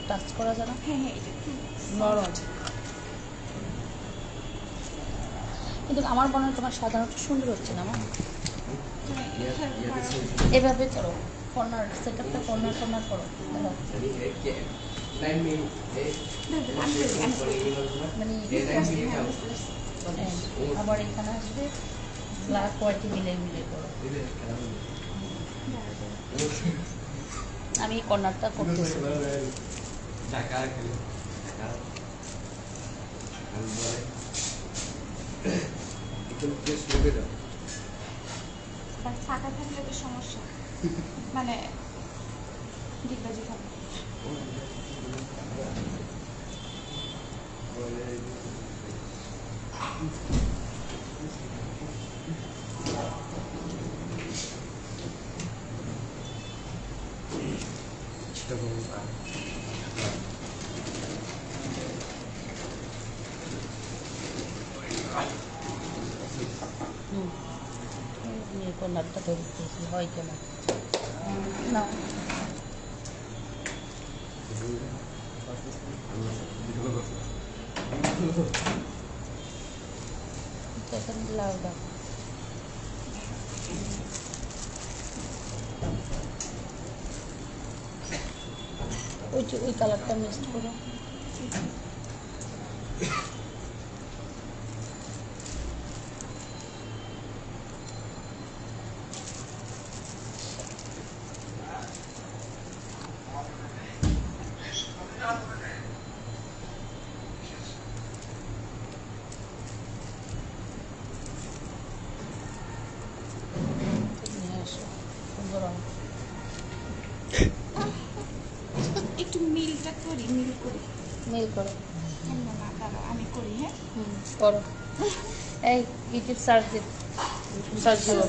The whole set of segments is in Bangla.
টাচ করা যায় না? হ্যাঁ হ্যাঁ, এটা একটু নরম। কিন্তু আমার মনে হয় তোমার সাজানো সুন্দর হচ্ছে না মা। এভাবে করো, কর্নার সেট আপটা কর্নার কর্নার করো। মানে আবার এখানে আসবে ব্ল্যাক হোয়াইট মিলে মিলে করো। আমি কর্নারটা করতেছি। ফাঁকা থাকলে তো সমস্যা, মানে ডিগবাজি থাকে। কর্নারটা ধরতেছি হয় কেন না? লাউ দাও। ওই কালারটা মিক্সড করো। একটু মিলটা করি, মিল করি। মেল করো। না দাঁড়াও, আমি করি। হ্যাঁ করো। এই ইউটিউব সার্চ দিন, সার্চ দিও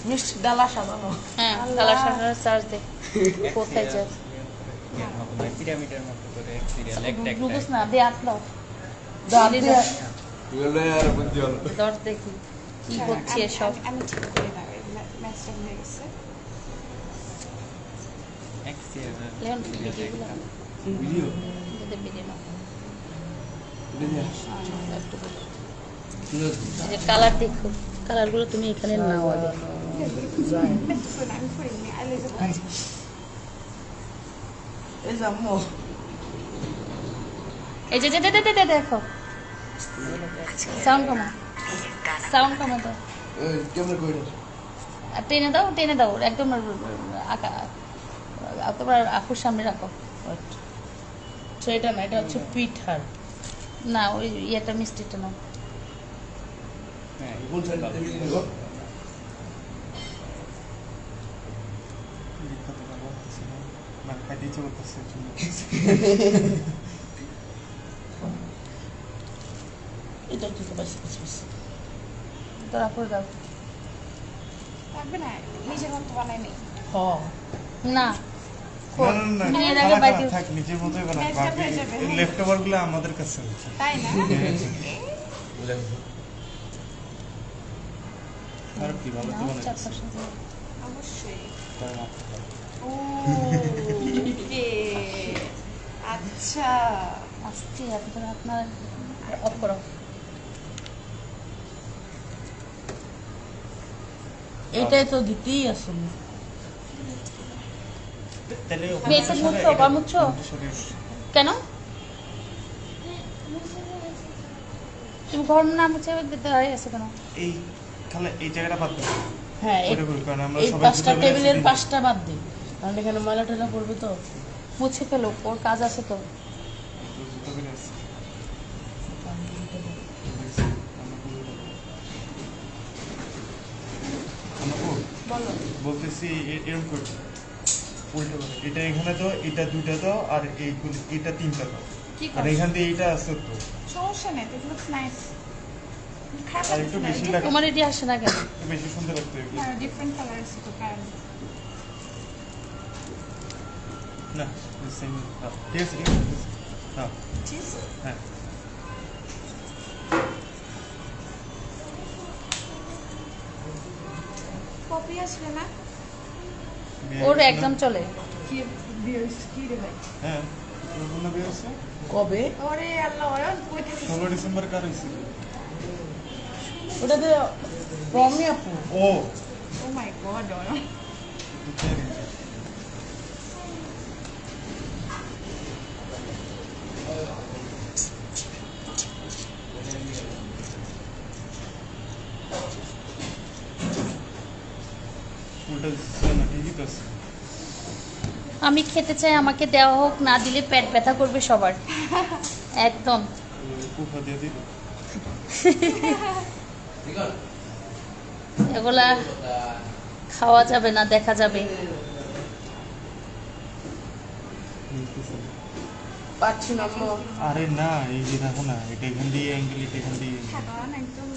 মিষ্টি ডালা সাজানো। হ্যাঁ কালার সাজানোর সার্চ দে। কোথায় যাস পিরামিডের মতো করে সিরিয়াল একটা একটা রুবুস না দে আটলাও দশ দেখি কি হচ্ছে এসব। আমি ঠিক করে দাঁড়াই, ম্যাচটা হয়ে গেছে। লেমন ভিডিওগুলো ভিডিও যদি ভিডিও না যে কালার দেখো, কালারগুলো তুমি এখানে নাও আগে। আমি করিনি, আইলে এই যে আম্মু এই যে দেখো সাউন্ড কমা, সাউন্ড কমা দাও। কেমন করে টেনে দাও, টেনে দাও একদম তোমার আকুর সামনে রাখো। এটা না, এটা হচ্ছে পিঠার। না ওই ইয়েটা মিষ্টিটা নাও। কোন সাইড থেকে নিব? এটা কি বাস বাস তোরা করে দাও। থাকবে না, নিজের মতো বানাই নেই। হ্যাঁ না নিজের মতোই বানাবো। ম্যাচটা হয়ে যাবে। লেফট ওভার গুলো আমাদের কাছে আছে। তাই না? আর কি ভালো তো বানাচ্ছি। অবশ্যই। ও ওকে, আচ্ছা। আস্তে আপনার আপনার অফ করো। এটাই তো দিতেই আসলে। তাহলে মেসেজ মুছছো, ঘর মুছছো কেন? তুমি ঘর না মুছে দাঁড়িয়ে আছো কেন? এই তাহলে এই জায়গাটা বাদ দাও। হ্যাঁ ওটা করি, কারণ আমরা এই সবাই পাঁচটা দুটো টেবিলের বেশি পাঁচটা বাদ দিই, কারণ এখানে ময়লা টয়লা পড়বে তো। মুছে ফেলো, ওর কাজ আছে তো। দুটো করে আছে। বলো। বলতেছি এরকম করছি উল্টো করে, এটা এখানে দাও, এটা দুইটা দাও, আর এইগুলো এটা তিনটা দাও, কি আর করো? এখান দিয়ে এইটা আছে তো। সমস্যা নেই, it looks nice. খারাপ আর একটু লাগছে বেশি না, লাগে, তোমার এটি আসে না কেন? একটু বেশি সুন্দর লাগতো এগুলো। হ্যাঁ, different color আছে তো, কারণ না সেম। ঠিক আছে ঠিক আছে। হ্যাঁ cheese? হ্যাঁ কপি আসবে না? ওর একদম চলে। কি বিয়ার্স কি রে ভাই হ্যাঁ তোর না বিয়ে হচ্ছে কবে? ওরে আল্লাহ ওরে কই থাকিস 16 ডিসেম্বর কার হয়েছিল ওটা তো রমি আপু। ও ও মাই গড ওরে উল্টা না ঠিকই তো আছে। আমি খেতে চাই, আমাকে দেওয়া হোক, না দিলে পেট ব্যথা করবে সবার। একদম। কুফা দিয়ে দিল এগুলা খাওয়া যাবে না, দেখা যাবে। পাচ্ছি না আম্মু। আরে না এই যে দেখো না এটা এখান দিয়ে অ্যাঙ্গেল এটা এখান দিয়ে সাধারণ একদম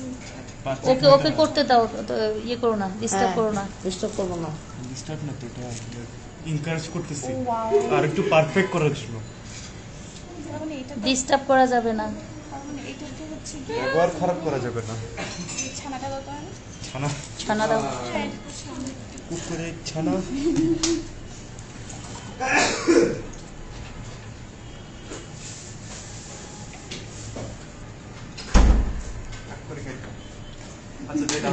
ওকে ওকে করতে দাও, তো ইয়ে করো না, ডিস্টার্ব করো না। ডিস্টার্ব করবো না। ডিস্টার্ব না তো এটা এনকারেজ করতেছি ও ওয়াও আর একটু পারফেক্ট করার জন্য তার মানে এটা ডিস্টার্ব করা যাবে না। তার মানে এটা তো হচ্ছে কি ব্যবহার খারাপ করা যাবে না এই ছানাটা দাও তো আমি ছানা ছানা দাও। হ্যাঁ এটা তো ছানা। কুকুরে ছানা আচ্ছা যেটা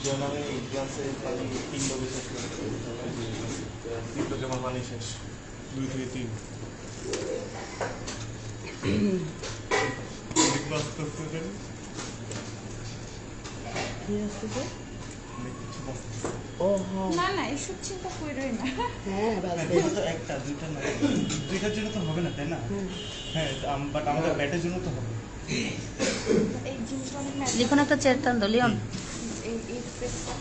যেমন আমি ক্লাসে খালি 3 লোকে শেষ করি 3 লোকে আমার মানে শেষ 2 থেকে 3 ক্লাস করতে গেলে কি আসতেছে? অনেক কিছু বসতেছে ও হ্যাঁ না না এসব চিন্তা করোই না হ্যাঁ বাস এটা তো একটা দুইটা না দুইটার জন্য তো হবে না তাই না হ্যাঁ বাট আমাদের ব্যাটের জন্য তো হবে এই জিনিসটা অনেক ম্যাচ লিখন একটা চেয়ার টান দাও, লিওন। এই স্পেসটা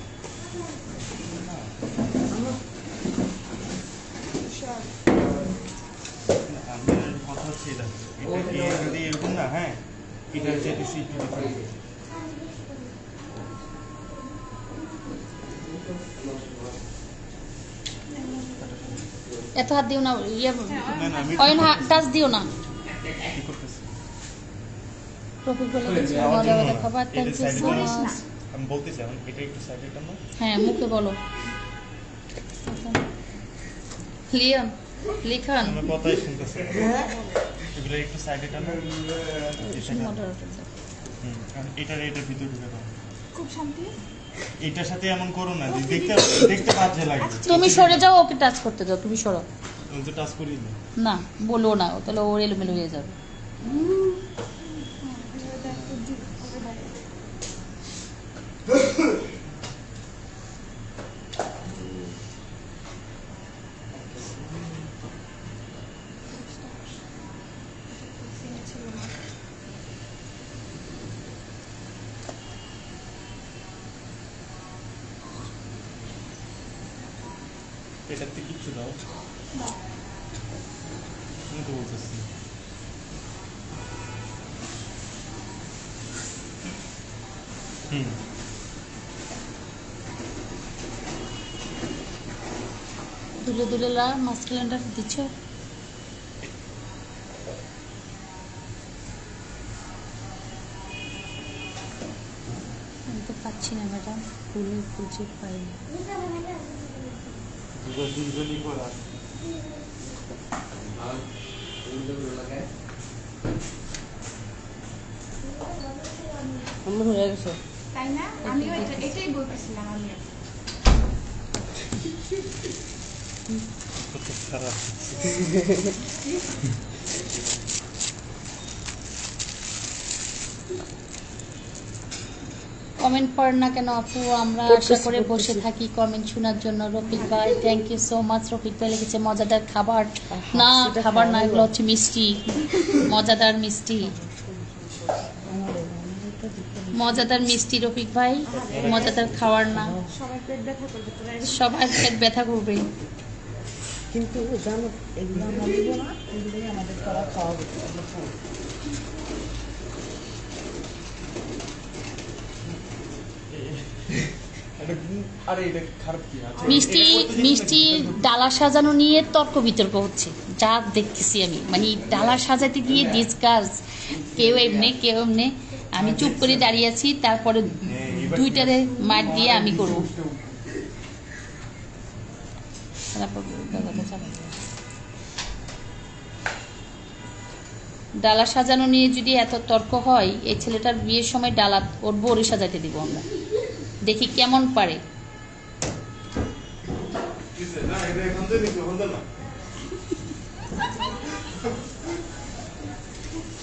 আমাদের কথা হচ্ছে এটা এটা যদি এরকম না হ্যাঁ এটা হচ্ছে একটু একটু ডিফারেন্ট এত হাত দিও না, ইয়ে না না আমি অয়ন টাচ দিও না। কি করতেছি রফিক বলে দিচ্ছে মজা মজা খাবার, থ্যাংক ইউ সো মাচ। আমি বলতেছি এখন এটা একটু সাইডে টানো হ্যাঁ মুখে বলো। লিওন, লিখন। আমার কথাই শুনতেছি এগুলো একটু সাইডে টানো এটার ভিতরে ঢুকে দাও খুব শান্তি এটার সাথে এমন করো না যে দেখতে দেখতে বাজে লাগে তুমি সরে যাও, ওকে টাচ করতে দাও, তুমি সরো। আমি তো টাচ করি না না বলো না, তাহলে ওর এলোমেলো হয়ে যাবে। এটাতে কিচ্ছু দাও আমি তো বলতেছি দুলে দুলে মাছ সিলিন্ডার দিচ্ছ। আমি তো পাচ্ছি না ম্যাডাম, ফুলে খুঁজে পাই না। দুজনই করা আম্মু হয়ে গেছে। তাই না আমিও এটাই বলতেছিলাম আমিও কত খারাপ কমেন্ট পড় না কেন আপু? আমরা আশা করে বসে থাকি কমেন্ট শোনার জন্য। রফিক ভাই thank you so much. Rafiq ভাই লিখেছে মজাদার খাবার। না খাবার না, এগুলো হচ্ছে মিষ্টি, মজাদার মিষ্টি, মজাদার মিষ্টি। রফিক ভাই মজাদার খাবার না, সবাই পেট ব্যথা করবে তোরা সবার পেট ব্যথা করবে। কিন্তু জানো এগুলো আমরা দিব না, এগুলোই আমাদের করা খাওয়া হবে। আরে এটা খারাপ কি আছে? মিষ্টি মিষ্টি ডালা সাজানো নিয়ে তর্ক বিতর্ক হচ্ছে, যা দেখতেছি আমি। মানে ডালা সাজাতে গিয়ে ডিসকাস, কেউ এমনি কেউ এমনি। আমি চুপ করে দাঁড়িয়ে আছি, তারপরে দুইটারে মার দিয়ে আমি করবো। ডালা সাজানো নিয়ে যদি এত তর্ক হয়, এই ছেলেটার বিয়ের সময় ডালা ওর বউরে সাজাতে দিব আমরা, দেখি কেমন পারে।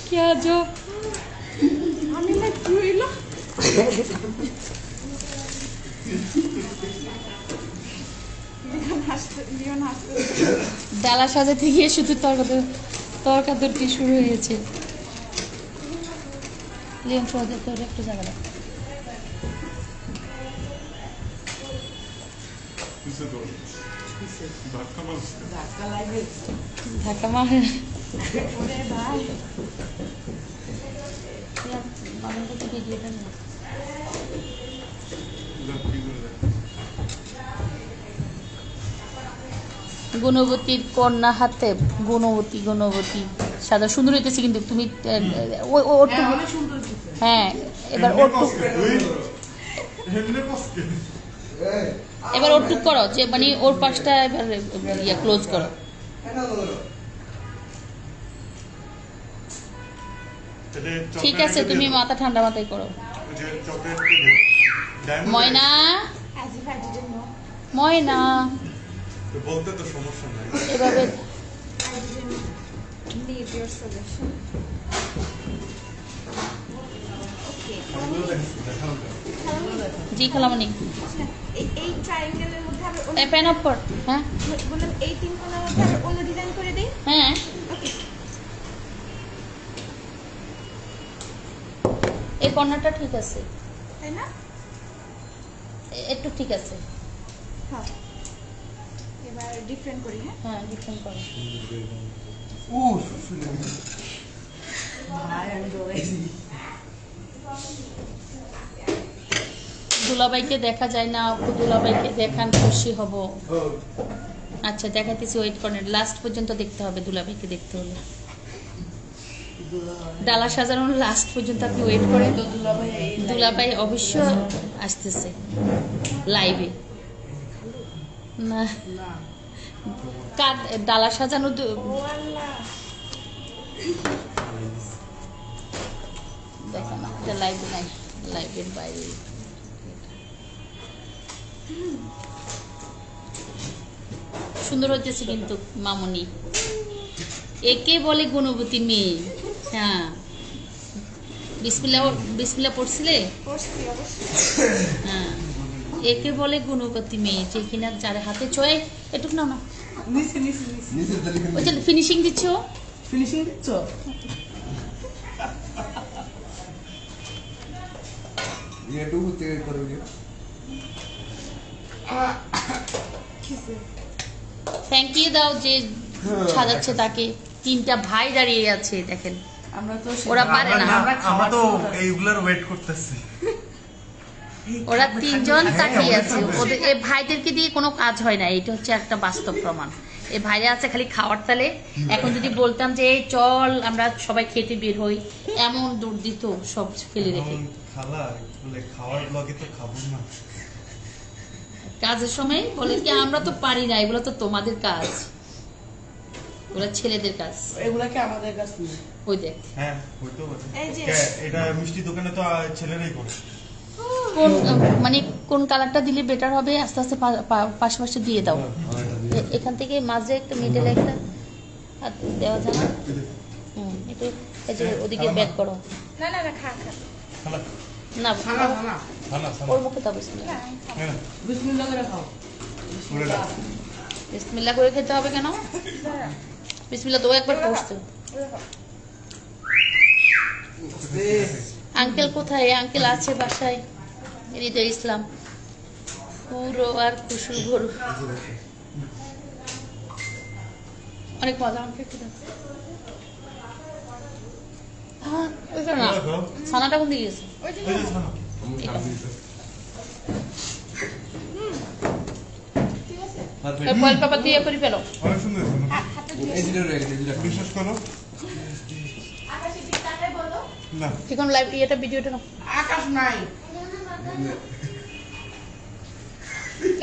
क्या जो আমি না কি হইল লিওন হাসতে ডালা সাজাতে গিয়ে শুধু তর্কাতর্কি শুরু হয়েছে। লিওন সাজা তোর একটু জায়গা দাও। ধাক্কা মারে ওরে ভাই ভিডিওটা না গুণবতীর কন্যা হাতে গুণবতী সাদা সুন্দর হইতেছে, কিন্তু তুমি হ্যাঁ এবার এবার ওরটুক করো, যে মানে ওর পাশটা এবার ক্লোজ করো। ঠিক আছে, তুমি মাথা ঠান্ডা মাথায় করো। ময়না as if I didn't know. ময়না বলতে তো সমস্যা নাই। এভাবে I didn't need your suggestion. Okay. জি খালামণি এই ট্রায়াঙ্গেলের মধ্যে আবার এই পেন অফ কর। হ্যাঁ বললাম এই তিন কোণার মধ্যে আবার অন্য ডিজাইন করে দেই। হ্যাঁ ওকে এই কর্নারটা ঠিক আছে, তাই না? একটু ঠিক আছে। হ্যাঁ এবার ডিফারেন্ট করি। হ্যাঁ হ্যাঁ ডিফারেন্ট করো। দুলাভাইকে দেখা যায় না, আপু দুলাভাইকে দেখান খুশি হব। আচ্ছা দেখাতেছি, ওয়েট করেন, লাস্ট পর্যন্ত দেখতে হবে। দুলাভাইকে দেখতে হলে ডালা সাজানোর লাস্ট পর্যন্ত আপনি ওয়েট করেন। দুলাভাই অবশ্য আসতেছে লাইভে না, ডালা সাজানো ও আল্লাহ দেখা না, এটা লাইভে নাই, লাইভের বাইরে। সুন্দর হচ্ছে কিন্তু মামনি, একে বলে গুণবতী মেয়ে। হ্যাঁ বিসমিল্লাহ পড়ছিলে? করছি অবশ্যই। হ্যাঁ একে বলে গুণবতী মেয়ে, যে কিনা যার হাতে চয়ে এটুক না না ওই যে ফিনিশিং দিচ্ছ, ফিনিশিং দিচ্ছ থ্যাংক ইউ দাও যে সাজাচ্ছে তাকে। তিনটা ভাই দাঁড়িয়ে আছে দেখেন, আমরা তো ওরা পারে না, আমরা তো এইগুলার ওয়েট করতেছি। ওরা তিনজন তাকিয়ে আছে। ওদের এই ভাইদেরকে দিয়ে কোনো কাজ হয় না, এটা হচ্ছে একটা বাস্তব প্রমাণ। এই ভাইরা আছে খালি খাওয়ার তালে। এখন যদি বলতাম যে এই চল আমরা সবাই খেতে বের হই, এমন দূর দিত সব ফেলে রেখে। খালা বলে খাওয়ার ব্লগে তো খাবো না। কাজের সময় বলে কি আমরা তো পারি না, এগুলো তো তোমাদের কাজ, ওরা ছেলেদের কাজ। এগুলাকে আমাদের কাছে নেই। ওই দেখ হ্যাঁ হইতো পারে। এই যে এটা মিষ্টি দোকানে তো ছেলেরাই করে। কোন মানে কোন কালারটা দিলে বেটার হবে, আস্তে আস্তে পাশাপাশি দিয়ে দাও। এখান থেকে মাঝে একটা মিডলে একটা হাত দেওয়া যায় না? একটু এই যে ওদিকে ব্যাক করো। না না না খা খা খালা না খানা খানা খালা ওর মুখে দাও বিসমিল্লাহ। না, আমি খাবো। খালা বিসমিল্লাহ করে খাও। করে দাও। বিসমিল্লাহ করে খেতে হবে কেন? দাঁড়া, বিসমিল্লাহ তো একবার পড়ছো। ওরে বাবা। আঙ্কেল কোথায়? আঙ্কেল আছে বাসায়, হৃদয় ইসলাম পুরো আর খুশু গরু। অনেক মজা। আমাকে একটু দাও। হ্যাঁ ওইটা না, ছানাটা কোন দিকে গেছে? ওই যে ওই যে ছানা। এটা। ফয়েল পেপার দিয়ে করে ফেলো। অনেক সুন্দর হয়েছে না? হাতে বিশ্বাস করো আকাশের দিকে তাকায় বলো না এখন লাইভ ভিডিওটা নাও। আকাশ নাই।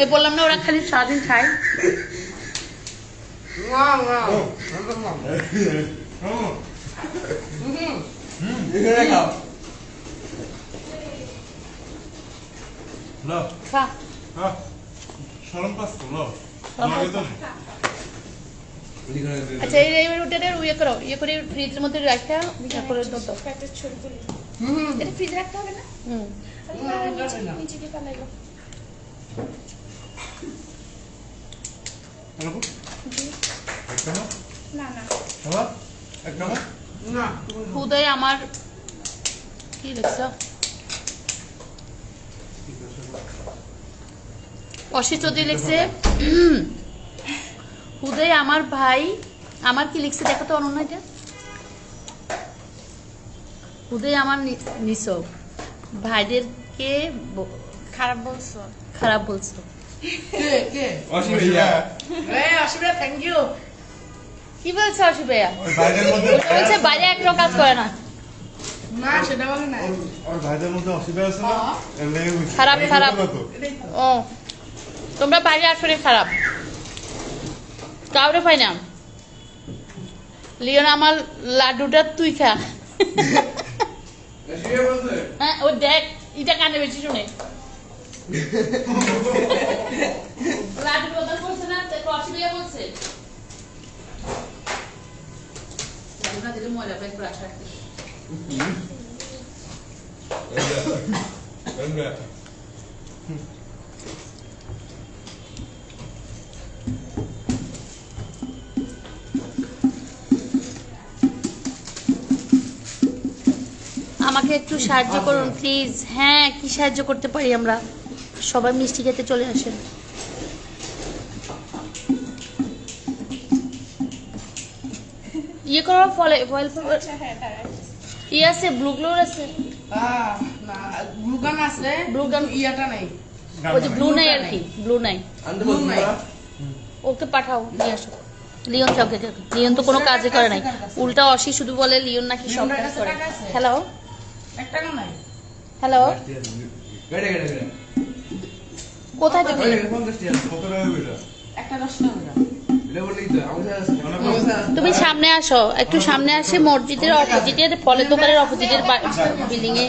এই বললাম না ওরা খালি সারাদিন খায়। না না লো খা। হ্যাঁ শরম পাস তো লো শরম লাগে তো আচ্ছা এই রুটিটা ইয়ে করে ফ্রিজের মধ্যে রাখা তারপরে দাও। কয়েকটা ছবি তুলি হুম এটা ফ্রিজে রাখতে হবে না হুম নিচে দিয়ে পালাইলো হ্যালো একটা না না হ্যালো একটা না হুদয় আমার কি লিখছো? অসি চৌধুরী লিখছে হুদয় আমার ভাই আমার কি লিখছে দেখো তো অনন্য এটা। হুদয় আমার নিছো ভাইদেরকে খারাপ বলছো খারাপ বলছো। কে কে অসুবিধা অসুবিধা থ্যাংক ইউ। কি বলছে অসি ভাইয়া? ওই ভাইদের মধ্যে ওটা বলছে বাইরে একটা কাজ করে না। না সেটা বলে না ওর ভাইদের মধ্যে অসুবিধা আছে না এর লেগে হইছে। খারাপ, এই খারাপ। কথা তো। ও তোমরা বাইরে আসলে খারাপ কাউরে পাই না। লিওন আমার লাড্ডুটা তুই খা। হ্যাঁ ও দেখ এটা কানে বেশি শুনে লাড্ডু কথা বলছে না অসুবিধা বলছে লাড্ডু না দিলে ময়লা পাই পুরো আশা রাখতে। আমাকে একটু সাহায্য করুন প্লিজ। হ্যাঁ কি সাহায্য করতে পারি আমরা? সবাই মিষ্টি খেতে চলে আসেন। ইয়ে করো ফলে ফয়েল পেপার আচ্ছা হ্যাঁ দাঁড়ায় ইয়ে আছে ব্লু গ্লোর আছে না ব্লু গান আছে Blue gun- ইয়াটা নাই ওই যে ব্লু নাই আর কি ব্লু নাই ব্লু নাই ওকে পাঠাও নিয়ে আসো। লিওন কাউকে লিওন তো কোনো কাজই করে নাই উল্টা অসি শুধু বলে লিওন নাকি সব কাজ করে। হ্যালো একটা গান নাই হ্যালো কোথায় তুমি? কত টাকা কইরা? একটা 10 টাকা তুমি সামনে আসো একটু সামনে আসে মসজিদের অপোজিটের ফলের দোকানের অপোজিটের বিল্ডিং এ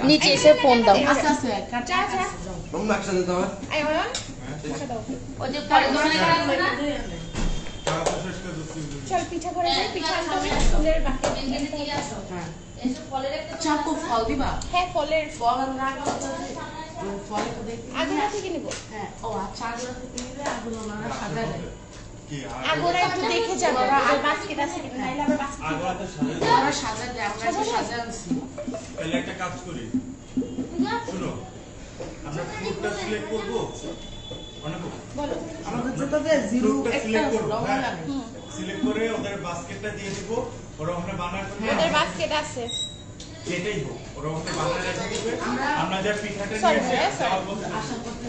নিচে এসে ফোন দাও। আচ্ছা আচ্ছা কাটা যা আই অন টাকা দাও ওই যে ফলের দোকানে টাকা তো শেষ করে দিচ্ছি। চল পিঠা করে যাই পিঠা আনতে হবে ফুলের বাকি হ্যাঁ এসে ফলের একটা চাকু ফল দিবা হ্যাঁ ফলের ফল আর না ফল তো দেখি আগোড়া থেকে নিব হ্যাঁ ও আচ্ছা আগুলো থেকে নিলে আগুলো না সাজায় দেয় কি আগোড়া একটু দেখে যাবো আর বাস্কেট আছে কিনা নাইলে আবার বাস্কেট আগাতে সামনে ওরা সাজায় দেয় আমরা একটু সাজায় আনছি তাহলে একটা কাজ করি শুনো আমরা ফ্রুটটা সিলেক্ট করব অনেক বলো আমাদের যেটাতে জিরো ফ্রুটটা একটা সিলেক্ট করব লবণ হ্যাঁ লাগে সিলেক্ট করে ওদের বাস্কেটটা দিয়ে দিব ওরা ওখানে বানায় করবে ওদের বাস্কেট আছে যেটাই হোক ওরা ওখানে বানায় রেখে দিবে আমরা যা পিঠাটা Sorry, নিয়ে sorry. যাওয়ার বলতে আশা করতে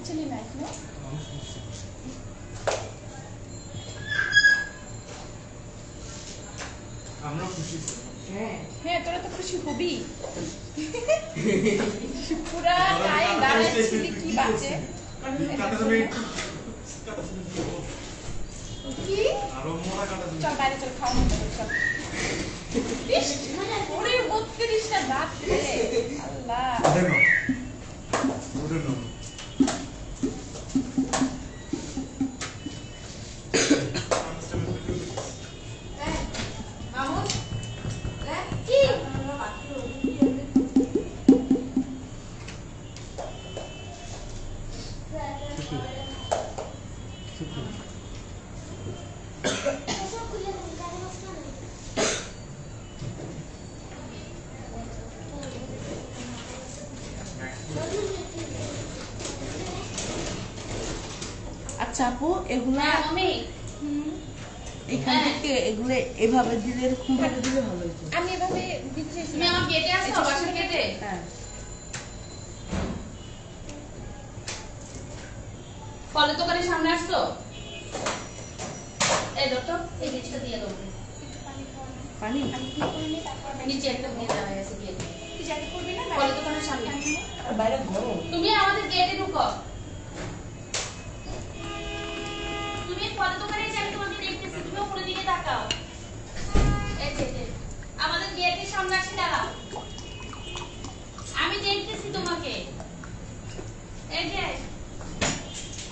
চিনি না এখানে আমরা খুশি হ্যাঁ হ্যাঁ তোরা তো খুশি হবি পুরা গায়ে দাঁড়াচ্ছিলি কি বাজে কাটা তুমি কি আরো মোড়া কাটা তুমি চল বাইরে চল খাওয়া হবে চল ইস, ওরে 32টা দাঁত রে আল্লাহ দেখো ওদের নাম কি আচ্ছা আপু এগুলা আমি এখান থেকে এগুলো এভাবে দিলে এরকম ভাবে দিলে ভালো হতো আমি এভাবে দিতে তুমি আমার গেটে আসো বাসার গেটে হ্যাঁ ফলের দোকানের সামনে আসছো? এই দেখো, এই জিনিসটা দিয়ে দাও। পানি নিচে একটা দিয়ে দেওয়া হয়েছে, দিয়ে দাও। তুই জ্যাকেট পরবি না? ফলের দোকানের সামনে। আর বাইরে গরম। তুমি আমাদের গেটে ঢুকো। তুমি ফলের দোকানে যে আমি তোমাকে দেখতেছি, তুমি উপরের দিকে তাকাও। এই যে আমাদের গেটের সামনে আসি দাঁড়াও। আমি দেখতেছি তোমাকে। এই যে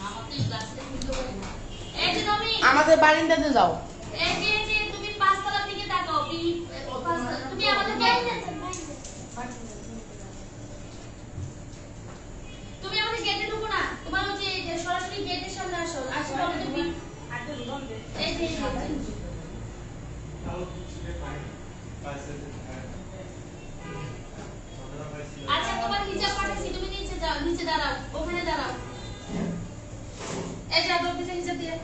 আমাদের ক্লাসে ভিডিও করে না। এই যে তুমি আমাদের বারিন্দাতে যাও। এই যে তুমি পাঁচতলার দিকে তাকাও। তুমি আমাদের গেটে তুমি আমাদের গেটে ঢুকো না। তোমার ওই যে সরাসরি গেটের সামনে আসো। আসো বলো তুমি। এই যে আচ্ছা, তোমার হিজাব পাঠাইছি, তুমি নিচে যাও, নিচে দাঁড়াও, ওখানে দাঁড়াও। এই যে আদর দিতে হিজাব দিয়ে।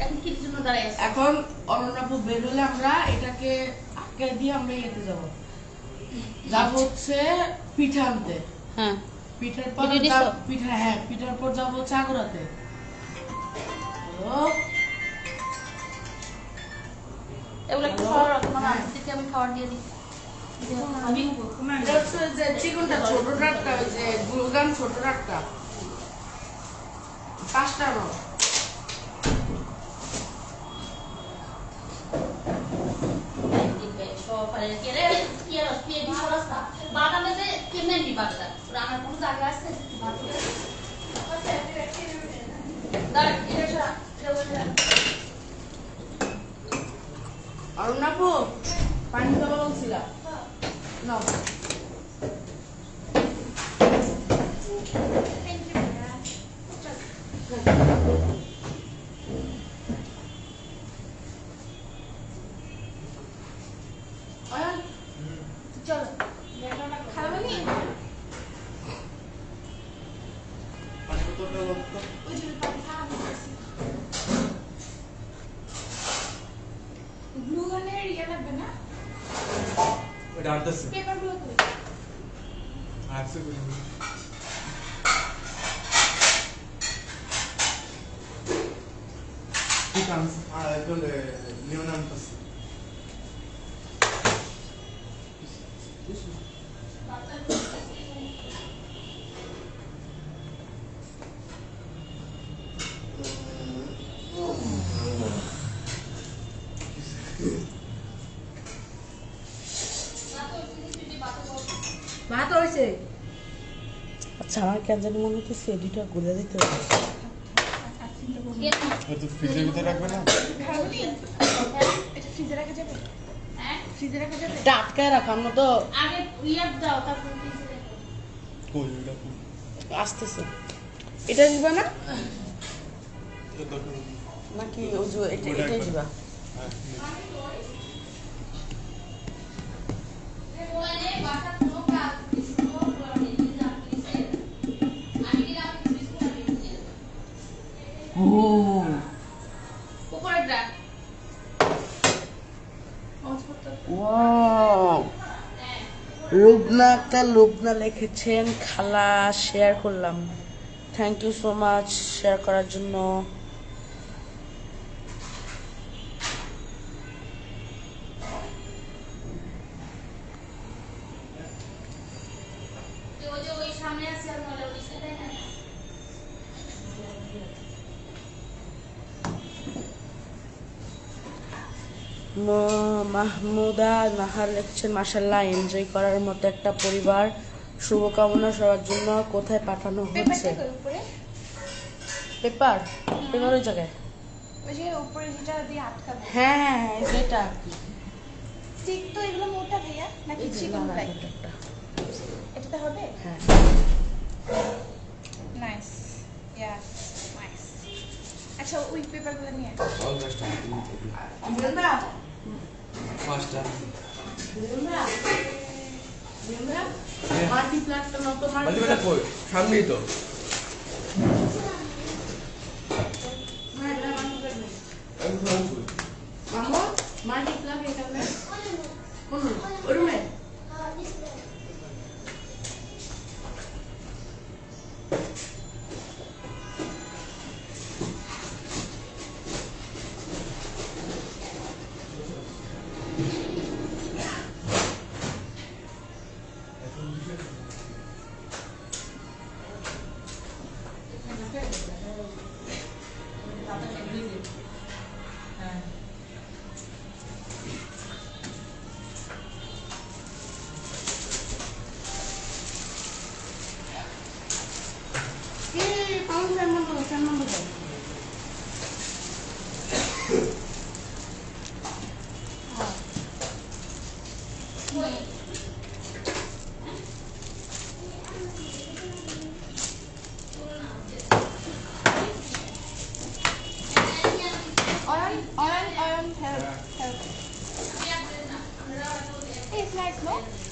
এখন কি জন্য দাঁড়াই আছো? এখন অরণ্যাপু বের হলে আমরা এটাকে আটকে দিয়ে আমরা ইয়েতে যাবো। যাবো হচ্ছে পিঠা আনতে। হ্যাঁ, পিঠার পর পিঠে নিছো? পিঠা, হ্যাঁ পিঠার পর যাবো হচ্ছে আগ্রাতে। এগুলো একটু খাওয়ার রাখো, তোমার আন্টিকে আমি খাবার দিয়ে দিই। আমি এটা হচ্ছে যে চিকনটা ছোট রাটটা, ওই যে গুলগান ছোট রাটটা 5টা নো। সকালে গেলে কি আর কি এই সরাসটা বাদামে যে কেমনে বিবাদটা রান্নার কোনো জায়গা আছে? দাঁড়া, এটা সরা, এটা বলে অরণ্যাপু পানি খাওয়া বলছিলা না? চলো খারাপ নি পানি বোতলটা লাগতো। ওই যে পানি খারাপ হয়েছে গ্লু গানের ইয়ে লাগবে না ওটা আনতেছে। পেপার গুলো কই আনছে কই? ঠিক আছে। আর একদম নিয়ন আনতেছে। ভাত হয়েছে। আচ্ছা, আমার কেন জানি মনে হচ্ছে এডিটা গুলে দিতে হবে। ও তো ফ্রিজের ভিতরে রাখবে না? খারাপ নি এটা ফ্রিজে রাখা যাবে হ্যাঁ, ফ্রিজে রাখা যাবে এটা আটকায় রাখো, আমরা তো আগে ইয়ার দাও, তারপর ফ্রিজে রেখো। কই ওটা কই? আসতেছে। এটা দিবা না এটা দরকার নেই। নাকি ওই যে এটাই দিবা? হ্যাঁ, ওরে বাসা কোনো কাজ কিছু করে দিতে আপনি আমি দিলাম কিছু করে দিতে ও উপরেরটা ওয়াও, লুবনা আক্তার লুবনা লিখেছেন খালা, শেয়ার করলাম। Thank you so much share করার জন্য। যে ওই সামনে আছে আর নলে ওই সাইডে না মাহমুদা নাহার লিখছেন মাশাআল্লাহ, এনজয় করার মতো একটা পরিবার, শুভকামনা সবার জন্য। কোথায় পাঠানো হচ্ছে পেপারটা কই উপরে পেপার? পেপার ওই জায়গায়। ওই যে উপরে যেটা দিয়ে আটকাবে হ্যাঁ হ্যাঁ হ্যাঁ, যেটা আর কি। ঠিক তো এগুলো মোটা ভাইয়া নাকি এই যে চিকন লাল প্লাই একটা। এটাতে হবে হ্যাঁ নাইস ইয়া নাইস আচ্ছা ওই পেপারগুলো নিয়ে মাল্টি প্লাটটা নতো মাল্টিমিটার কই? সামনেই তো। মাল্টি প্লাগ এখানে কোন রুমে?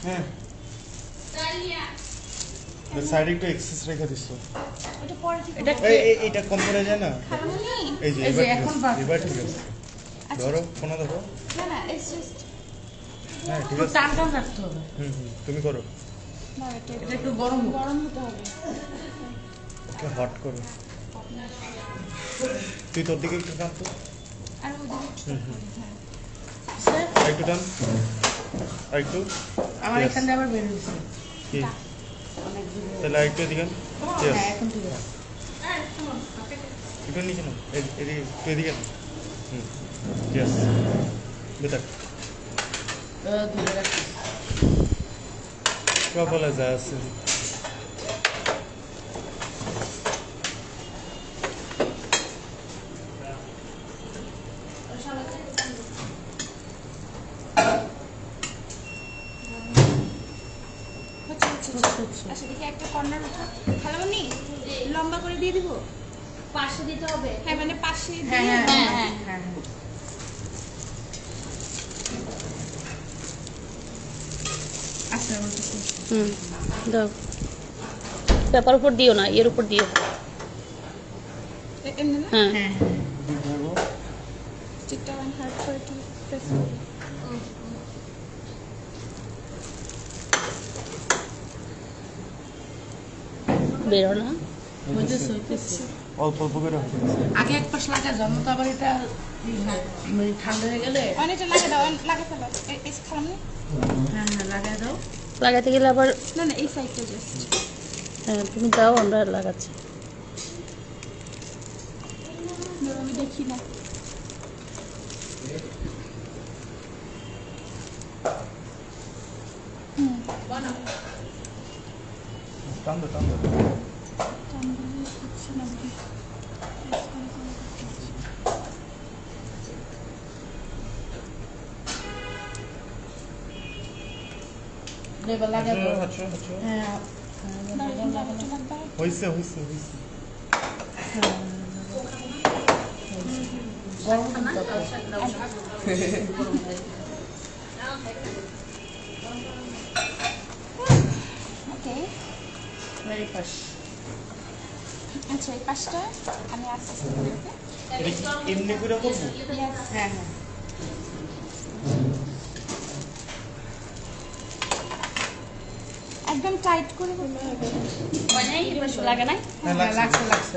হ্যাঁ সাইডে একটু এক্সেস রেখে দিচ্ছ। ওটা পরে ঠিক এটা এইটা কম পড়ে যায় না? খালামণি এই যে এই যে এবার ঠিক এখন আছে, বাদ। এবার ঠিক আছে। ধরো কোনো ধরো। না না ইটস জাস্ট হ্যাঁ ঠিক একটু আছে। টান টান রাখতে হবে। তুমি করো। না এটা এটা একটু গরম হোক। গরম হতে হবে একটু হট করো। তুই তোর দিকে একটু টান তো। আর ওদিকে স্যার, আর একটু টান। আর একটু। আমার Yes. এখান থেকে আবার বের হয়েছে কি? অনেক দূরে। তাহলে আর একটু এদিকে। Yes. হ্যাঁ এখন ঠিক আছে। একটু নিচে নাও। এদিকে একটু এদিকে নাও। Yes. বেটার। ধরে রাখছি। কপালে যা আছে। আচ্ছা দেখি একটা কর্নার উঠা খালামণি লম্বা করে দিয়ে দিব পাশে দিতে হবে। হ্যাঁ মানে পাশে হ্যাঁ দিয়ে হ্যাঁ হ্যাঁ, হ্যাঁ হ্যাঁ। হ্যাঁ আচ্ছা আমার কাছে। দাও পেপার উপর দিও না, এর উপর দিও। এমনি না হ্যাঁ হ্যাঁ স্টিকটা ওয়ান হার্ড করে একটু প্রেস বেরো না। হইতেছে হইতেছে। অল্প অল্প করে হবে। আগে এক পাশ লাগা জন্ম তো আবার এটা মানে ঠান্ডা হয়ে গেলে অনেকটা লাগে দাও লাগে ফেলো এই খালামণি হ্যাঁ হ্যাঁ লাগাই দাও। লাগাতে গেলে আবার না না এই সাইডটা জাস্ট হ্যাঁ, তুমি দাও, আমরা লাগাচ্ছি। আমি দেখি না টান দো টান দো। এবার লাগাই দাও। হাঁটছো হাঁটছো। হ্যাঁ হইছে হইছে হইছে। গরম কিন্তু ওকে ভেরি পাশ। আচ্ছা এই পাশটা আমি আস্তে আস্তে করে ওকে এটা কি এমনি করে করবো? ইয়েস হ্যাঁ হ্যাঁ একদম টাইট করে করতে হবে লাগে নাই? হ্যাঁ হ্যাঁ লাগছে। লাগছে লাগছে।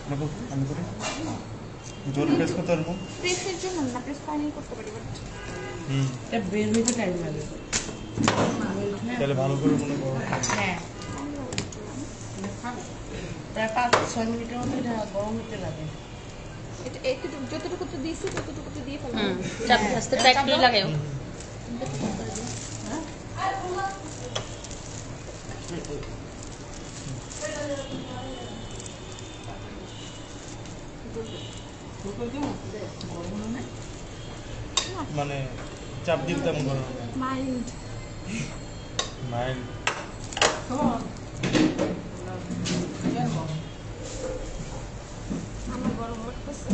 দেখো আমি করি। জোর প্রেস করতে পারবো? প্রেসের জন্য না প্রেস পানি করতে পারি বাট এটা বের হইতে টাইম লাগে। তাহলে ভালো করে মনে করো। হ্যাঁ প্রায় 5-6 মিনিটের মতো এটা গরম হতে লাগে। এটা একটু যতটুকু তো দিয়েছি ততটুকু তো দিয়ে ফেলবো চাপ আস্তে টাইট করে লাগাও। মানে চাপ দিলে তেমন গরম হবে। মাইল্ড মাইল আমার গরম লাগতেছে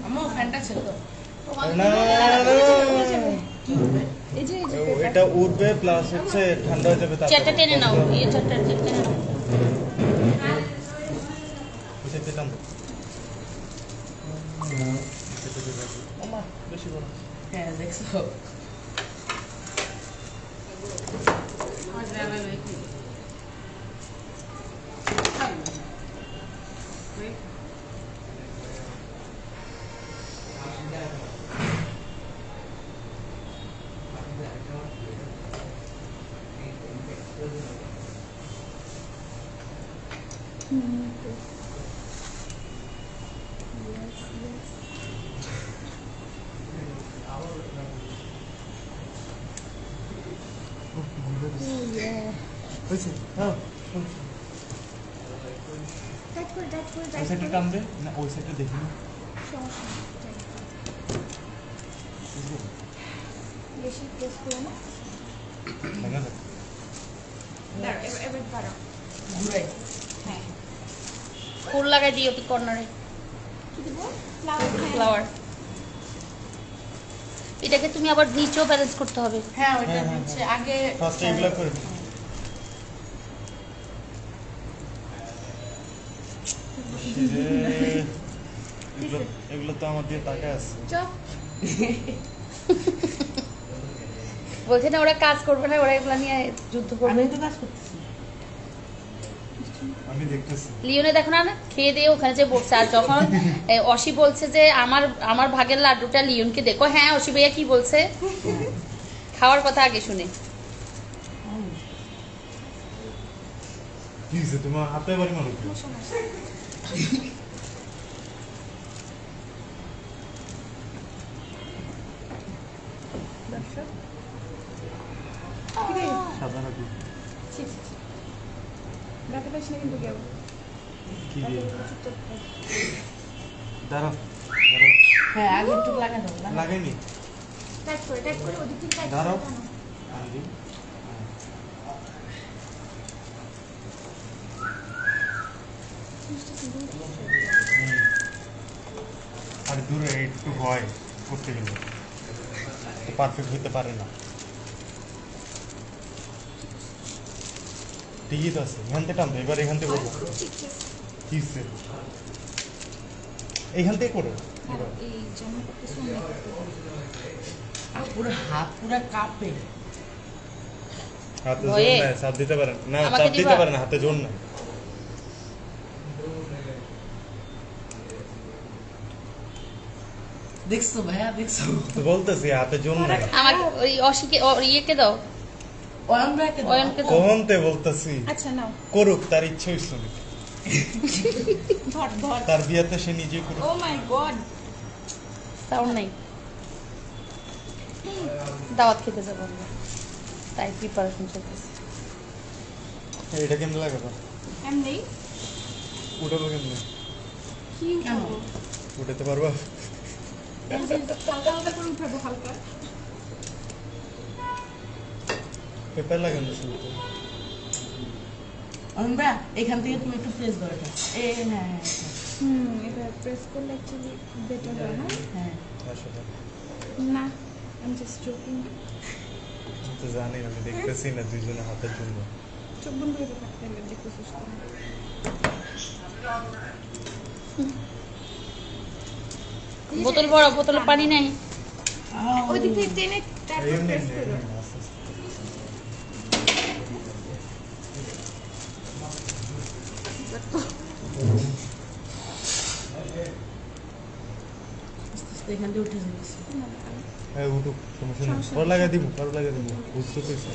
আমার ফ্যানটা ছিল তো। না এই যে এটা উঠবে প্লাস হচ্ছে ঠান্ডা হয়ে যাবে। চেয়ারটা টেনে নাও, এই চেয়ারটা টেনে নাও। সেটা টান দাও। ওমা বেশি গরম। হ্যাঁ দেখছো। হয়েছে? হ্যাঁ টাইট করে ওই সাইডটা টানবে না ওই সাইডটা দেখি না। বেশি প্রেস করে না দেখা যাক। এবার পারো ঘুরাই। হ্যাঁ ফুল লাগাই দিও তো কর্নারে, কি দেবো ফ্লাওয়ার ফ্লাওয়ার। এটাকে তুমি আবার নিচেও ব্যালেন্স করতে হবে। হ্যাঁ ওইটা হ্যাঁ, হ্যাঁ, হচ্ছে আগে ফার্স্ট এগুলো করে নি। এগুলো এগুলো তো আমার দিয়ে টাকা আছে। চপ বলছে না ওরা কাজ করবে না, ওরা এগুলা নিয়ে যুদ্ধ করবে। আমি তো কাজ করতেছি। আমি দেখতেছি। লিওনে দেখো না খেয়ে দিয়ে ওখানে যে বসছে, আর যখন অসি বলছে যে আমার আমার ভাগের লাড্ডুটা লিওনকে দেখো, হ্যাঁ অসি ভাইয়া কি বলছে, খাওয়ার কথা আগে শুনে। কি হয়েছে তোমার হাতে বাড়ি মারো কি? সাদা নাকি? ব্যথা পাইস না কিন্তু কেউ কি দিয়ে? চুপচাপ খাই। দাঁড়াও হ্যাঁ আগে একটু লাগা দাও লাগাইনি। টাইট করে ওদিক থেকে টাইট দাঁড়াও। করে টানো। আনবি। আর দূরে একটু ভয় করতে গেলে পারফেক্ট হতে পারে না। ঠিকই তো আছে, এখান থেকে টানতো, এবার এখান থেকে করবো। কি হচ্ছে? এইখান থেকে করো এবার। এই জামা কাপড় সামনে আর পুরো হাত পুরো কাঁপে। হাতে জোর ভয়ে? নাই, চাপ দিতে পারেন না, আমাকে চাপ দিতে দিবা? পারেন না, হাতে জোর নাই। দেখছো ভাইয়া দেখছো? তো বলতেছি হাতে জোর নাই। আমাকে ওই অসিকে ইয়েকে দাও, অয়ন ভাইকে দাও। অয়নকে দাও। কোনতে বলতেছি আচ্ছা নাও করুক, তার ইচ্ছে হইছিল। ধর তার বিয়েতে সে নিজেই করুক। ও মাই গড সাউন্ড নাই, দাওয়াত খেতে যাবো আমরা, তাই প্রিপারেশন চলতেছে। এটা কেমন লাগাবো? এমনি উঠাবো কেমনে? কি উঠাবো উঠাতে পারবা? এই যে হালকা হালকা করে উঠাবো হালকা পেপার লাগানো শুরুতে। অয়ন ভাইয়া এখান থেকে তুমি একটু প্রেস দাও এটা। হ্যাঁ হ্যাঁ এটা প্রেস করলে অ্যাকচুয়ালি বেটার হয় না হ্যাঁ। আসলে না আই এম জাস্ট জোকিং আমি তো জানি, আমি দেখতেছি না দুইজনে হাতের জন্য। চোখ বন্ধ করে থাকতে হলে যে কোশিশ করো বোতল বড়, বোতলে পানি নাই। ওই দিক থেকে টেনে তারপর এমনি প্রেস এমনি, করো এমনি, আস্তে আস্তে। এখান থেকে উঠে যাচ্ছে। হ্যাঁ উঠুক, সমস্যা নেই। পরে লাগাই দিব, পরে লাগাই দিব, বুঝতে পেরেছি।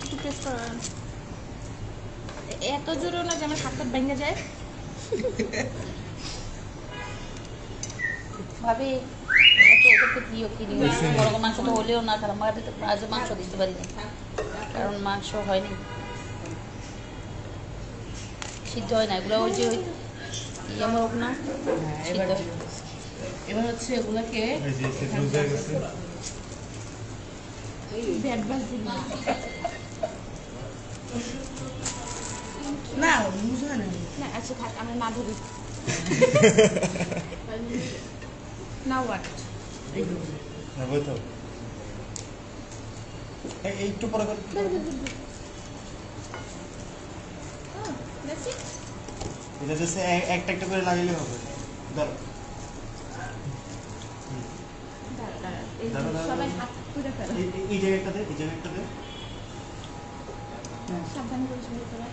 একটু প্রেস করো এত জোরেও না যে আমার হাতটা ভেঙে যায় ভাবি এত ওদেরকে দিও কি দিও, বড় মাংস তো হলেও না, কারণ আমার আজ মাংস দিতে পারি না, কারণ মাংস হয়নি, সিদ্ধ হয় না এগুলো। ওই যে ওই ইয়ে হোক না হ্যাঁ এবার এবার হচ্ছে এগুলাকে এই যে সে লুজ হয়ে গেছে। ব্যাট বাস দিবি না বুঝে না। না আচ্ছা থাক আমরা না ধরি না হোয়াট হ্যাঁ বই তো। এই একটু পরে কর। এটা জাস্ট একটা একটা করে লাগাইলে হবে। দাঁড়া। সবাই হাত তুলে ফেলো এই জায়গাটা দে, এই জায়গাটা দে। সাবধান করে শুরু করা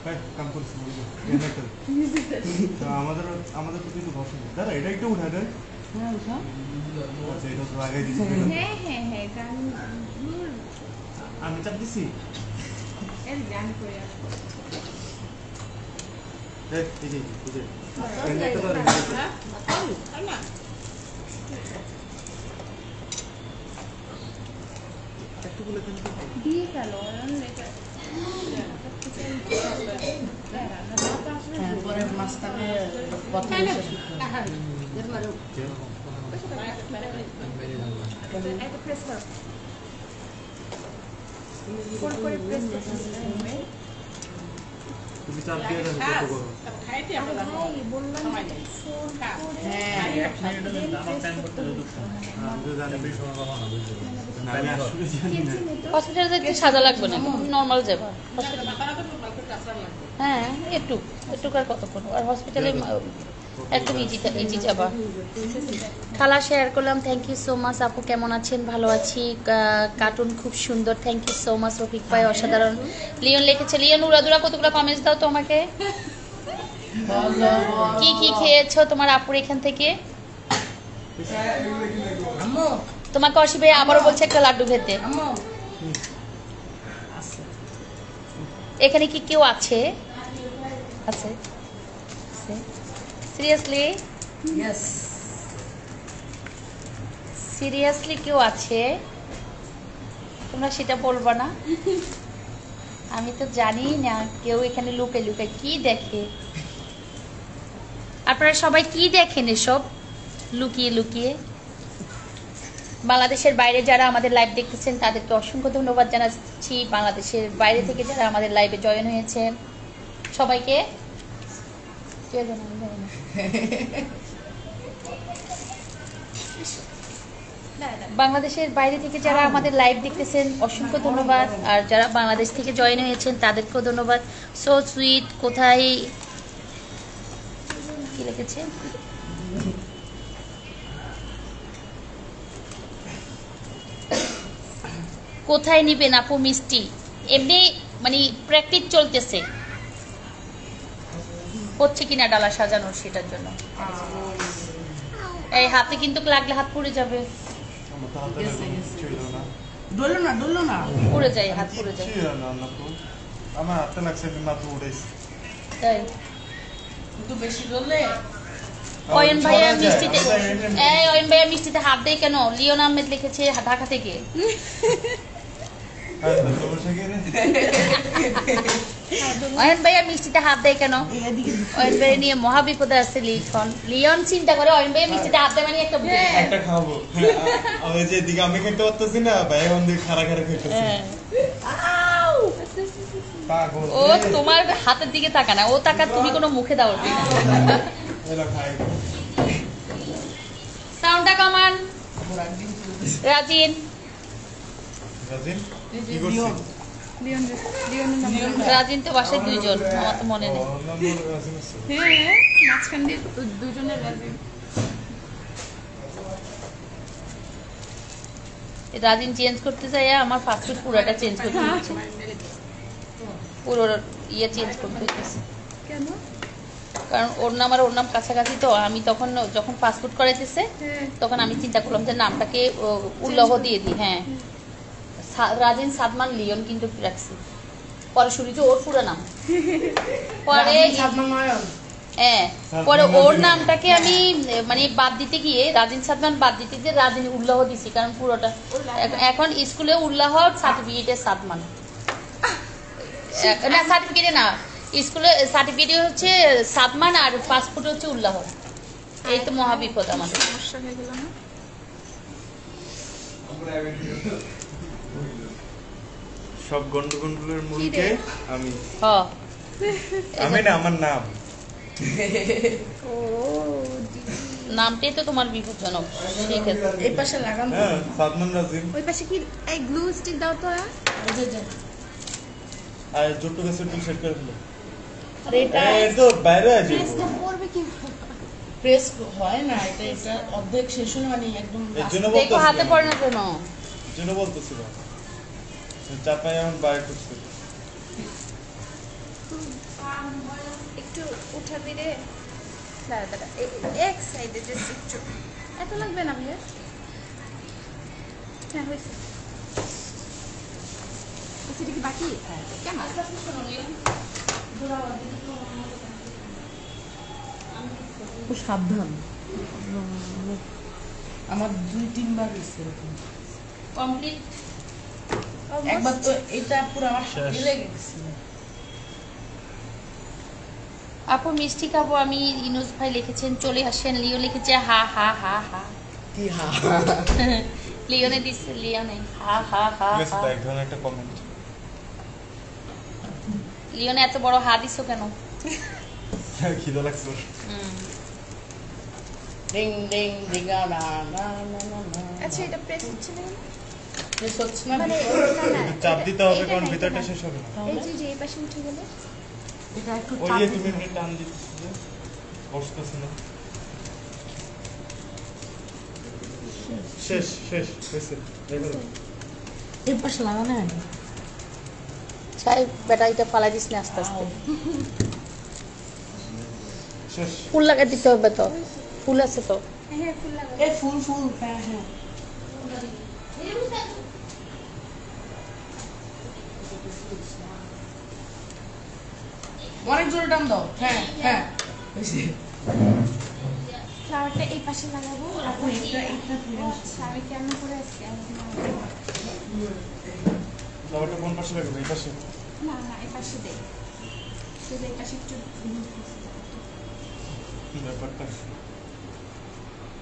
হ্যাঁ কাম করছি বুঝলি। আমাদের আমাদের তো কিছু বসে না। দাঁড়া এটা একটু উঠা দে। হ্যাঁ বুঝা। আচ্ছা এটা তো লাগাই দিছি। হ্যাঁ হ্যাঁ হ্যাঁ গান আমি চাপ দিছি। এর গান করে আসবো এই যে এই যে একটা ধরে। তাই না একটু বলে দেন তো। দিয়ে ফেলো হ্যাঁ পরে মাঝখানে কথা একটা প্রেস করো করে প্রেস করতে তুমি চাপ দিয়ে দেন কত করো খাইতে আমরা সময় নেই। আমি জানি বেশি সময় পাবো না বুঝছো না আমি আসলে জানি না হসপিটালে একটু সাজা লাগবে না, নর্মাল যাবা হসপিটাল। বাবারা তো কালকে কাঁচা লাগবে। হ্যাঁ একটু আর কতক্ষণ, আর হসপিটালে একদম ইজি যাবা। খালা শেয়ার করলাম, থ্যাংক ইউ সো মাচ। আপু কেমন আছেন? ভালো আছি। কার্টুন খুব সুন্দর, thank you so much. Rafiq ভাই অসাধারণ। লিওন লিখেছে, লিওন উড়াদুরা কতগুলো কমেন্টস দাও তো আমাকে। কি কি খেয়েছো তোমার আপুর এখান থেকে? তোমাকে অসি ভাই আবারও বলছে একটা লাড্ডু খেতে। এখানে কি কেউ আছে? আছে সিরিয়াসলি? সিরিয়াসলি কেউ আছে? তোমরা সেটা বলবা না? আমি তো জানি না কেউ এখানে লুকে লুকে কি দেখে। আপনারা সবাই কি দেখেন এসব লুকিয়ে লুকিয়ে? বাংলাদেশের বাইরে যারা আমাদের লাইভ দেখতেছেন তাদেরকে অসংখ্য ধন্যবাদ জানাচ্ছি। বাংলাদেশের বাইরে থেকে যারা আমাদের লাইভে জয়েন হয়েছেন সবাইকে কে জানে আমি জানি না। বাংলাদেশের বাইরে থেকে যারা আমাদের লাইভ দেখতেছেন অসংখ্য ধন্যবাদ, আর যারা বাংলাদেশ থেকে জয়েন হয়েছেন তাদেরকেও ধন্যবাদ। So sweet. কোথায় কি লিখেছে? কোথায় নিবেন আপু মিষ্টি? এমনি মানে প্র্যাকটিস চলতেছে, হচ্ছে কিনা ডালা সাজানোর, সেটার জন্য। এই হাতে কিন্তু লাগলে হাত পুড়ে যাবে। আমার তো হাতে ছিল না ডলো না পুড়ে যায়, হাত পুড়ে যায়। ছিল না না তো আমার হাতে লাগছে আমি মাত্র উড়াইছি তাই কিন্তু বেশি ডললে অয়ন ভাইয়া মিষ্টিতে, এই অয়ন ভাইয়া মিষ্টিতে হাত দেয় কেন? লিওন আহমেদ লিখেছে ঢাকা থেকে। অয়ন ভাইয়া মিষ্টিতে হাত দেয় কেন? অয়ন ভাইয়া নিয়ে মহাবিপদে আছে লিখন। লিওন চিন্তা করে অয়ন ভাইয়া মিষ্টিতে হাত দেয় মানে একটা একটা খাবো। আমি যে দিকে আমি খেতে পারতেছি না, ভাই এখন দিকে খারা খেতেছি। পাগল। ও তোমার হাতের দিকে তাকা না, ও তাকা তুমি কোনো মুখে দাও না। এলা খাই। সাউন্ডটা কমান। রাজিন রাজিন কি করছিস? রাজিন তো বাসায় দুইজন, আমার তো মনে নেই। মাঝখান দিয়ে দুজনের রাজিন চেঞ্জ করতে চাই, আমার ফাস্টফুড পুরোটা চেঞ্জ করতে হচ্ছে, পুরো ইয়ে চেঞ্জ করতে হচ্ছে। কেন? কারণ ওর নাম আর ওর নাম কাছাকাছি, তো আমি তখন যখন ফাস্টফুড করাইতেছে তখন আমি চিন্তা করলাম যে নামটাকে উল্লহ দিয়ে দিই। হ্যাঁ, রাজিন সাদমান লিওন কিন্তু রাখছি, পরে শুনি যে ওর পুরো নাম, পরে হ্যাঁ পরে ওর নামটাকে আমি মানে বাদ দিতে গিয়ে রাজিন সাদমান বাদ দিতে গিয়ে রাজিন উল্লাহ দিছি, কারণ পুরোটা এখন স্কুলে উল্লাহ সার্টিফিকেটে সাদমান না, সার্টিফিকেটে না, স্কুলে সার্টিফিকেটে হচ্ছে সাদমান আর পাসপোর্ট হচ্ছে উল্লাহ। এই তো মহাবিপদ আমাদের। সমস্যা হয়ে গেল না? সব গন্ডগোলের মূলকে আমি হ্যাঁ আমি না, আমার নাম। নামটাই তো তোমার বিপজ্জনক। ঠিক আছে, এই পাশে লাগান হ্যাঁ, সাদমান রাজিন। ওই পাশে কি এই গ্লু স্টিক দাও তো। আর জোট্টু গাছে একটু সেট করে দিল। আর এটা এই তো বাইরে আছে। পড়বে কি? প্রেস হয় না, এটা অর্ধেক শেষ হলে মানে একদম এর জন্য দেখো হাতে বলতেছিলাম। পড়ে না কেন? এর জন্য বলতেছিলাম। চাপাই এখন বাইরে করছে। একটু উঠা দিলে দাঁড়া দাঁড়া এক সাইডে যে একটু এত লাগবে না ভাইয়া। হ্যাঁ হয়েছে। সেটা কি বাকি? কেন? খুব সাবধান। আমার 2-3 বার গেছে এরকম। কমপ্লিট। একবার তো এটা পুরো আমার শেষ। গেলে গেছে। আপু মিষ্টি খাবো আমি, ইনুস ভাই লিখেছেন চলে আসেন। লিও লিখেছে হা হা হা হা। কি হা লিওনে দিচ্ছে, লিওনে হা হা হা ঠিক আছে, হা। তো এক ধরনের একটা কমেন্ট। লিওনে এত বড় হাত দিছো কেন? খিদে লাগছে ওর। ডিং ডিং ডিগা না না না না না। আচ্ছা এটা প্রেস হচ্ছে না কেন? প্রেস হচ্ছে না মানে না না চাপ দিতে হবে এটা কারণ না, ভিতরটা এটা না। শেষ হবে না। এই যে এই পাশে উঠে গেলে এটা একটু ওই চাপ যে দিতে তুমি হবে। এমনি টান দিতেছো যে বসতেছে না। শেষ শেষ হয়েছে দেখো। এই পাশে লাগানো হয় না। চাই ব্যাটারিটা ফালাই দিস না আস্তে আস্তে। শেষ। ফুল লাগাই দিতে হবে তো, ফুল আছে তো। হ্যাঁ ফুল লাগা এই ফুল ফুল হ্যাঁ হ্যাঁ। অনেক জোরে টান দাও। হ্যাঁ হ্যাঁ হয়েছে। ফ্লাওয়ারটা এই পাশে লাগাবো আর আচ্ছা আমি কেমন করে আজকে ফ্লাওয়ারটা কোন পাশে লাগবে? এই পাশে। না না এই পাশে দেই শুধু এই পাশে একটু ব্যাপারটা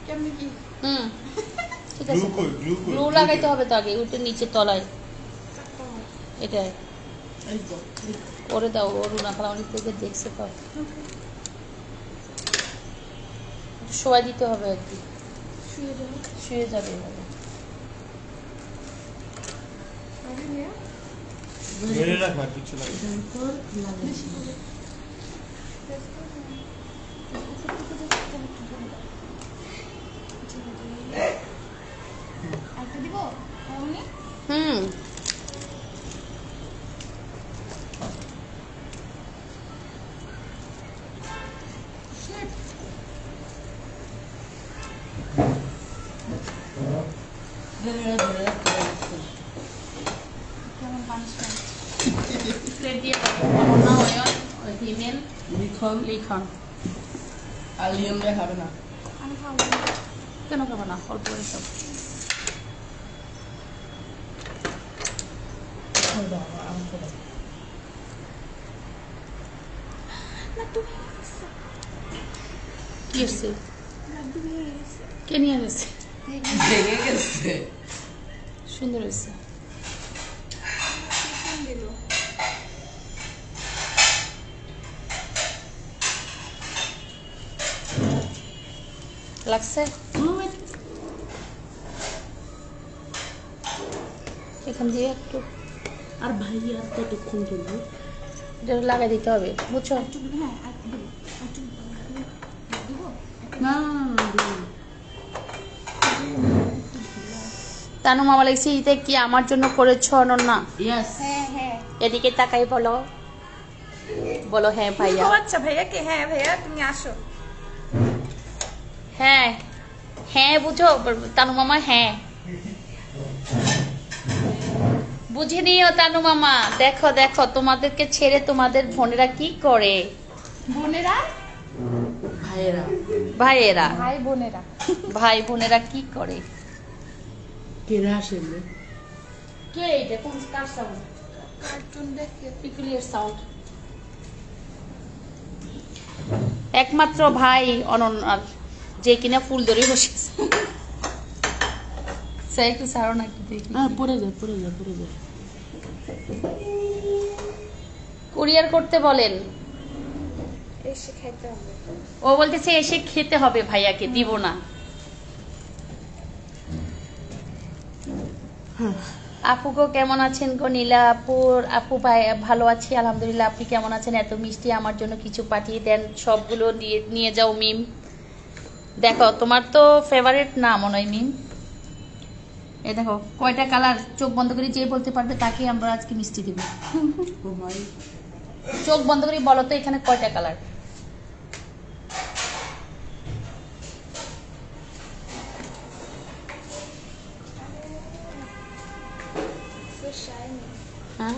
কেমন কি ঠিক গ্লু আছে। কই গ্লু কই? গ্লু লাগাইতে হবে তো আগে, উঠে নিচে তলায়। এটাই এই তো করে দাও, ও রুনা খালামণি থেকে দেখছে তো। শোয়া দিতে হবে আর কি, শুয়ে দেবো শুয়ে যাবে এভাবে। ধরে রাখবা কিছু লাগবে। তারপর লাগাইছি। একটা দিব অমনি হুম ধরে ধরে রাখতে হবে। কেমন পানিশমেন্ট প্লেট দিয়ে দাও। অনন্যা অয়ন হিমেল লিখন লিখন। আর লিওন ভাই খাবে না। আমি খাবো কেন খাবো না? অল্প করে খাবো। ওই দাও, আমাকে দাও। লাড্ডু হয়ে গেছে কি হচ্ছে? লাড্ডু হয়ে গেছে কে নিয়ে গেছে? ভেঙে গেছে। সুন্দর হয়েছে। কোন দিল লাগছে? এখান দিয়ে একটু আর ভাইয়া কতক্ষণ চলবে? এটা লাগাই দিতে হবে, বুঝছো? একটু হ্যাঁ আর দিব একটু দিব না না না তানু মামা লাগছে এটা কি আমার জন্য করেছো অনন্যা? ইয়েস হ্যাঁ হ্যাঁ এদিকে তাকাই বলো, বলো হ্যাঁ ভাইয়া। ও আচ্ছা ভাইয়াকে হ্যাঁ ভাইয়া তুমি আসো হ্যাঁ হ্যাঁ বুঝো তানু মামা, হ্যাঁ বুঝে নিও তানু মামা। দেখো দেখো তোমাদেরকে ছেড়ে তোমাদের বোনেরা কি করে, বোনেরা ভাইয়েরা ভাইয়েরা ভাই বোনেরা ভাই বোনেরা কি করে। কেরা আসেন কে এটা কোন কার সাউন্ড? কার্টুন দেখে পিকুলিয়ার সাউন্ড। একমাত্র ভাই অনন্যার, যে কিনা ফুল ধরে বসেছে। সে একটু ছাড়ো না, একটু দেখি। পড়ে যায় পড়ে যায় পড়ে যায়। কুরিয়ার করতে বলেন। এসে খাইতে হবে ও বলতেছে এসে খেতে হবে, ভাইয়াকে দিব না। আপু গো কেমন আছেন গো? নীলা আপু ভাই ভালো আছি আলহামদুলিল্লাহ। আপনি কেমন আছেন? এত মিষ্টি আমার জন্য কিছু পাঠিয়ে দেন, সবগুলো নিয়ে যাও মিম। দেখো তোমার তো ফেভারিট না মনে হয় মিম। এ দেখো কয়টা কালার, চোখ বন্ধ করে যে বলতে পারবে তাকে আমরা আজকে মিষ্টি দেব। ও ভাই চোখ বন্ধ করে বলো তো এখানে কয়টা কালার? সো শাইনি হ্যাঁ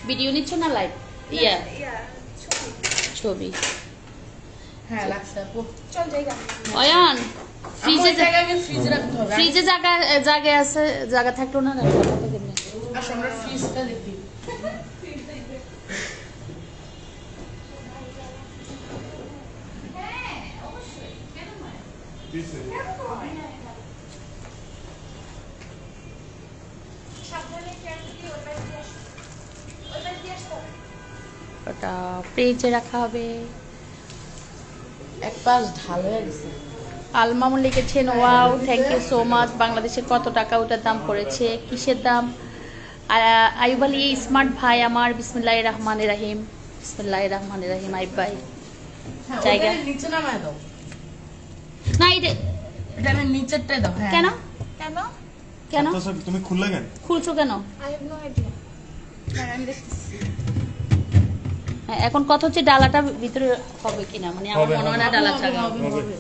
ভিডিও নিচ্ছ না লাইভ? ইয়া ইয়া ছবি। হ্যাঁ লাগছে আপু। চল জায়গা অয়ন ফ্রিজে জায়গায় ফ্রিজে রাখতে হবে। ফ্রিজে জায়গা আছে, জায়গা থাকলো না রাখবো কত কেমনে? আসো আমরা ফ্রিজটা দেখি। সাবধানে খেয়াল করে ওই পাশ দিয়ে আসো ওই পাশ দিয়ে আসো খাবারটা ফ্রিজে রাখা হবে। এক পাশ ঢাল হয়ে গেছে। আলমামুন লিখেছেন wow thank you so much. বাংলাদেশে কত টাকা ওটার দাম পড়েছে? কিসের দাম? আইব আলী স্মার্ট ভাই আমার, বিসমিল্লাহির রহমানির রহিম। বিসমিল্লাহির রহমানির রহিম। আইব ভাই জায়গা ওটারে নিচে নামায় দাও, না এটা এটা নিচেরটাই দাও। হ্যাঁ কেন কেন? কেন আচ্ছা, তুমি খুললে কেন? খুলছো কেন? I have no idea. আমি দেখতেছি। হ্যাঁ, এখন কথা হচ্ছে ডালাটা ভিতরে হবে কিনা, মানে আমার হবে, মনে হয় না হবে। ডালা ছাড়া হবে, হবে। হবে।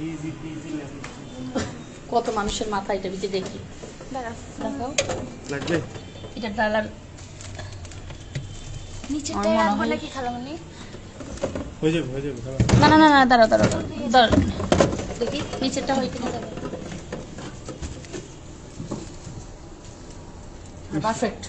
ইজি ইজি লেভেল কত মানুষের মাথা এটা ভিতরে দেখি দাঁড়া, দেখাও লাগবে। এটা ডালার নিচেরটাই আমার মনে রাখবো হয়- নাকি খালামণি? হয়ে যাবে হয়ে যাবে দাঁড়াও। না না না না দাঁড়াও দাঁড়াও দাঁড়াও দেখি নিচেরটা হয় কিনা দেখো। পারফেক্ট।